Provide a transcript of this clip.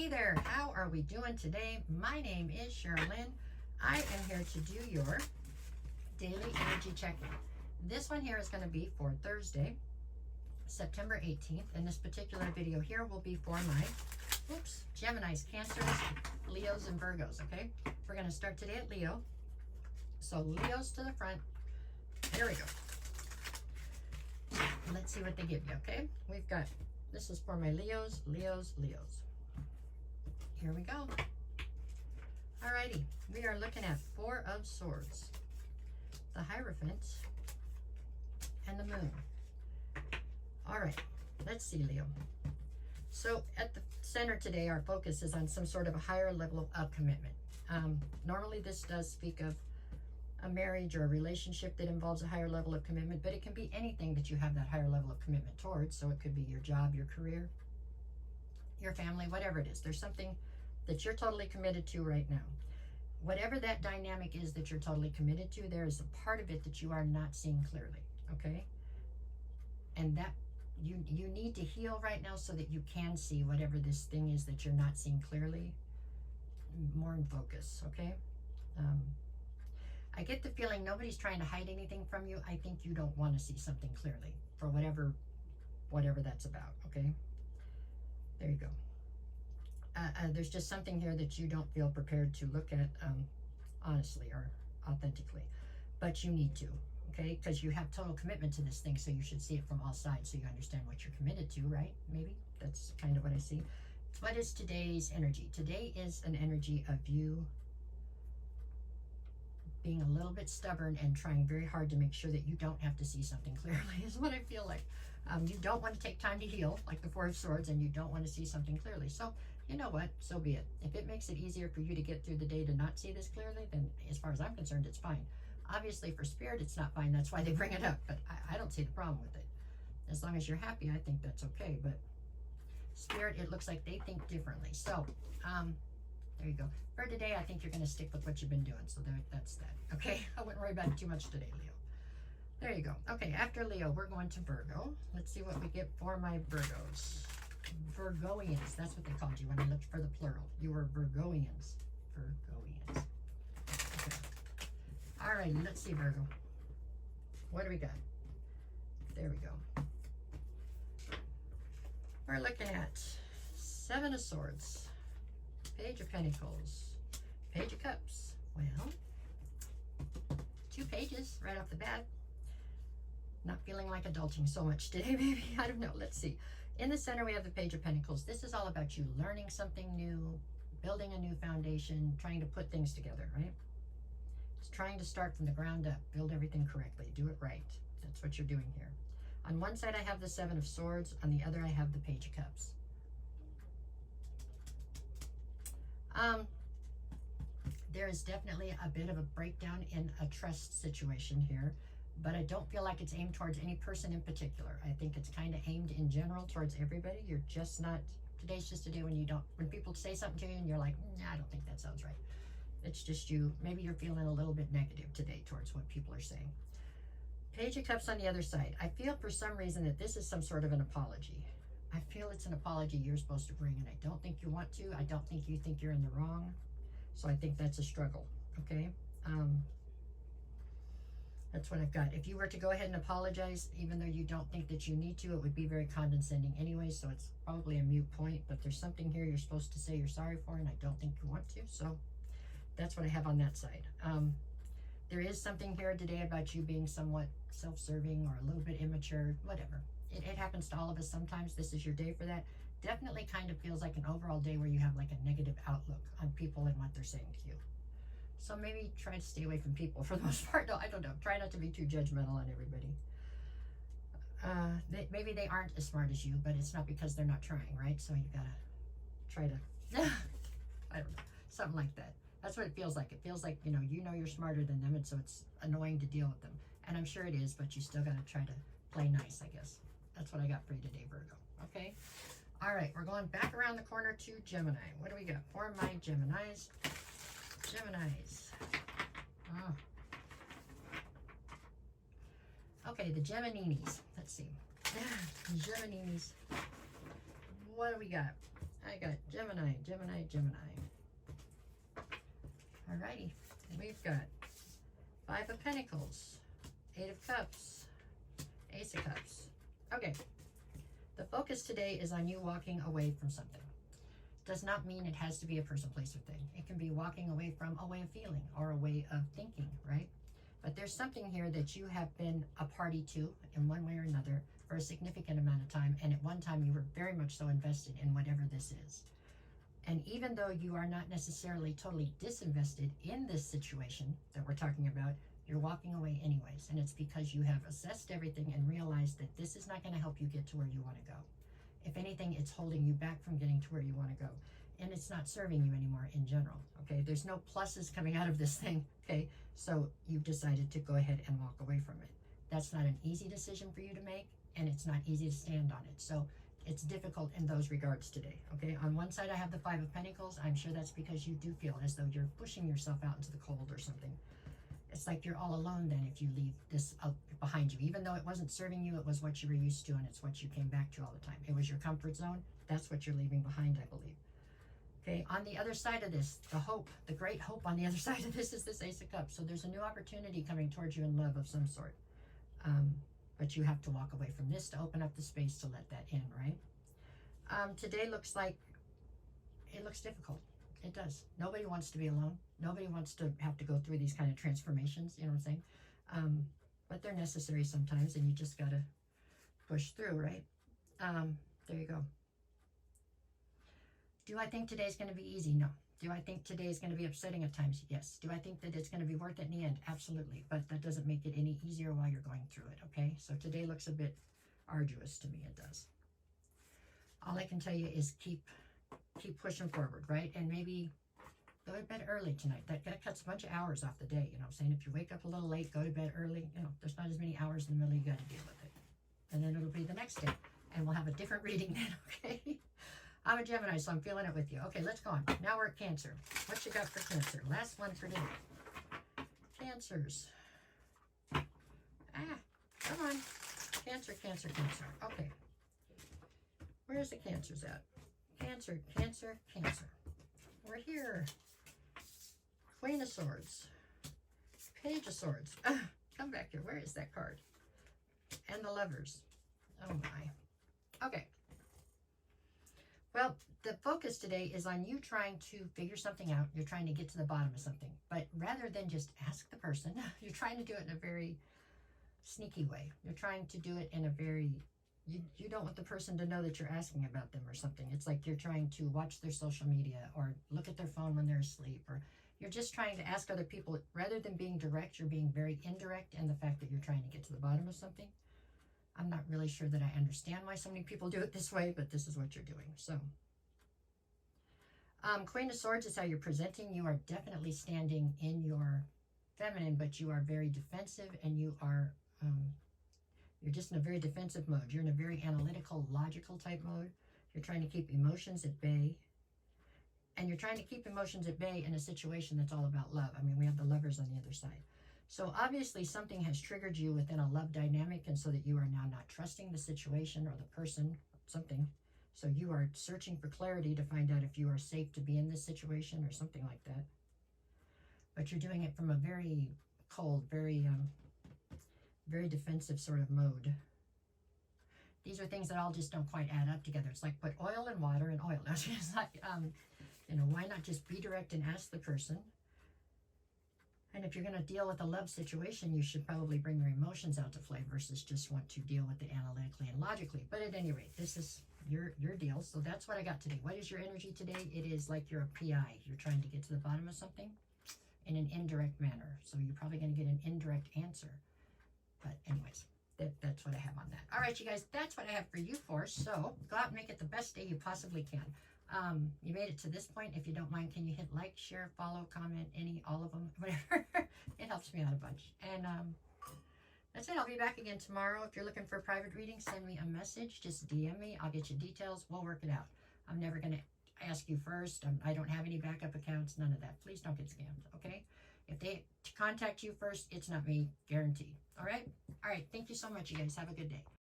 Hey there, how are we doing today? My name is Sherilyn. I am here to do your daily energy check-in. This one here is going to be for Thursday, September 18th, and this particular video here will be for my Geminis, Cancers, Leos, and Virgos, okay? We're going to start today at Leo. So Leos to the front. There we go. Let's see what they give you, okay? We've got, this is for my Leos, Leos, Leos. Here we go. Alrighty, we are looking at Four of Swords, the Hierophant, and the Moon. Alright, let's see, Leo. So at the center today, our focus is on some sort of a higher level of commitment. Normally this does speak of a marriage or a relationship that involves a higher level of commitment, but it can be anything that you have that higher level of commitment towards. So it could be your job, your career, your family, whatever it is. There's something that you're totally committed to right now. Whatever that dynamic is that you're totally committed to, there is a part of it that you are not seeing clearly, okay? And that you need to heal right now so that you can see whatever this thing is that you're not seeing clearly, more in focus, okay? I get the feeling nobody's trying to hide anything from you. I think you don't want to see something clearly for whatever that's about, okay? There you go. There's just something here that you don't feel prepared to look at honestly or authentically, but you need to, okay? Because you have total commitment to this thing, so you should see it from all sides so you understand what you're committed to, right? Maybe that's kind of what I see. What is today's energy? Today is an energy of you being a little bit stubborn and trying very hard to make sure that you don't have to see something clearly is what I feel like. You don't want to take time to heal, like the Four of Swords, and you don't want to see something clearly. So, you know what? So be it. If it makes it easier for you to get through the day to not see this clearly, then as far as I'm concerned, it's fine. Obviously, for Spirit, it's not fine. That's why they bring it up, but I don't see the problem with it. As long as you're happy, I think that's okay. But Spirit, it looks like they think differently. So, there you go. For today, I think you're going to stick with what you've been doing. So that's that. Okay? I wouldn't worry about it too much today, Leo. There you go. Okay, after Leo, we're going to Virgo. Let's see what we get for my Virgos. Virgoians. That's what they called you when I looked for the plural. You were Virgoians. Virgoians. Okay. All right, let's see, Virgo. What do we got? There we go. We're looking at Seven of Swords, Page of Pentacles, Page of Cups. Well, 2 pages right off the bat. Not feeling like adulting so much today, maybe. I don't know. Let's see. In the center, we have the Page of Pentacles. This is all about you learning something new, building a new foundation, trying to put things together, right? It's trying to start from the ground up, build everything correctly, do it right. That's what you're doing here. On one side, I have the Seven of Swords. On the other, I have the Page of Cups. There is definitely a bit of a breakdown in a trust situation here, but I don't feel like it's aimed towards any person in particular. I think it's kind of aimed in general towards everybody. You're just not, today's just a day when when people say something to you and you're like, I don't think that sounds right. It's just you, maybe you're feeling a little bit negative today towards what people are saying. Page of Cups on the other side. I feel for some reason that this is some sort of an apology. I feel it's an apology you're supposed to bring, and I don't think you want to. I don't think you think you're in the wrong. So I think that's a struggle, okay? That's what I've got. If you were to go ahead and apologize, even though you don't think that you need to, it would be very condescending anyway, so it's probably a moot point, but there's something here you're supposed to say you're sorry for, and I don't think you want to, so that's what I have on that side. There is something here today about you being somewhat self-serving or a little bit immature, whatever. It happens to all of us sometimes. This is your day for that. Definitely kind of feels like an overall day where you have like a negative outlook on people and what they're saying to you. So maybe try to stay away from people for the most part. No, I don't know. Try not to be too judgmental on everybody. Maybe they aren't as smart as you, but it's not because they're not trying, right? So you gotta try to, I don't know, something like that. That's what it feels like. It feels like, you know you're smarter than them, and so it's annoying to deal with them. And I'm sure it is, but you still gotta try to play nice, I guess. That's what I got for you today, Virgo. Okay? All right, we're going back around the corner to Gemini. What do we got for my Geminis? Geminis. Oh. Okay, the Gemininis. Let's see. Gemininis. What do we got? I got Gemini, Gemini, Gemini. Alrighty. We've got 5 of Pentacles, 8 of Cups, Ace of Cups. Okay. The focus today is on you walking away from something. Does not mean it has to be a person, place, or thing. It can be walking away from a way of feeling or a way of thinking, right? But there's something here that you have been a party to in one way or another for a significant amount of time, and at one time you were very much so invested in whatever this is. And even though you are not necessarily totally disinvested in this situation that we're talking about, you're walking away anyways, and it's because you have assessed everything and realized that this is not going to help you get to where you want to go. If anything, it's holding you back from getting to where you want to go, and it's not serving you anymore in general. Okay, there's no pluses coming out of this thing. Okay, so you've decided to go ahead and walk away from it. That's not an easy decision for you to make, and it's not easy to stand on it. So it's difficult in those regards today. Okay, on one side I have the 5 of Pentacles. I'm sure that's because you do feel as though you're pushing yourself out into the cold or something. It's like you're all alone then if you leave this out behind you. Even though it wasn't serving you, it was what you were used to, and it's what you came back to all the time. It was your comfort zone. That's what you're leaving behind, I believe. Okay, on the other side of this, the hope, the great hope on the other side of this is this Ace of Cups. So there's a new opportunity coming towards you in love of some sort. But you have to walk away from this to open up the space to let that in, right? Today looks like, it looks difficult. It does. Nobody wants to be alone. Nobody wants to have to go through these kind of transformations, you know what I'm saying? But they're necessary sometimes, and you just got to push through, right? There you go. Do I think today's going to be easy? No. Do I think today is going to be upsetting at times? Yes. Do I think that it's going to be worth it in the end? Absolutely. But that doesn't make it any easier while you're going through it, okay? So today looks a bit arduous to me. It does. All I can tell you is keep pushing forward, right? And maybe go to bed early tonight. That cuts a bunch of hours off the day, you know what I'm saying? If you wake up a little late, go to bed early, you know, there's not as many hours in the middle you got to deal with it. And then it'll be the next day, and we'll have a different reading then, okay? I'm a Gemini, so I'm feeling it with you. Okay, let's go on. Now we're at Cancer. What you got for Cancer? Last one for today. Cancers. Come on. Cancer, Cancer, Cancer. Okay. Where's the Cancers at? Cancer, Cancer, Cancer. We're here. Queen of Swords. Page of Swords. Come back here. Where is that card? And the Lovers. Oh my. Okay. Well, the focus today is on you trying to figure something out. You're trying to get to the bottom of something. But rather than just ask the person, you're trying to do it in a very sneaky way. You're trying to do it in a very... You don't want the person to know that you're asking about them or something. It's like you're trying to watch their social media or look at their phone when they're asleep, or you're just trying to ask other people. Rather than being direct, you're being very indirect in the fact that you're trying to get to the bottom of something. I'm not really sure that I understand why so many people do it this way, but this is what you're doing. So, Queen of Swords is how you're presenting. You are definitely standing in your feminine, but you are very defensive, and you are... you're just in a very defensive mode. You're in a very analytical, logical type mode. You're trying to keep emotions at bay. And you're trying to keep emotions at bay in a situation that's all about love. I mean, we have the Lovers on the other side. So obviously something has triggered you within a love dynamic, and so that you are now not trusting the situation or the person, something. So you are searching for clarity to find out if you are safe to be in this situation or something like that. But you're doing it from a very cold, very defensive sort of mode. These are things that all just don't quite add up together. It's like put oil and water and oil. It's like, you know, why not just be direct and ask the person? And if you're going to deal with a love situation, you should probably bring your emotions out to play versus just want to deal with it analytically and logically. But at any rate, this is your deal. So that's what I got today. What is your energy today? It is like you're a PI. You're trying to get to the bottom of something in an indirect manner. So you're probably going to get an indirect answer. But anyways, that's what I have on that. All right, you guys, that's what I have for you for. So go out and make it the best day you possibly can. You made it to this point. If you don't mind, can you hit like, share, follow, comment, all of them, whatever. It helps me out a bunch. And that's it. I'll be back again tomorrow. If you're looking for a private reading, send me a message. Just DM me. I'll get you details. We'll work it out. I'm never going to ask you first. I don't have any backup accounts. None of that. Please don't get scammed, okay? If they contact you first, it's not me. Guaranteed. All right? All right. Thank you so much, you guys. Have a good day.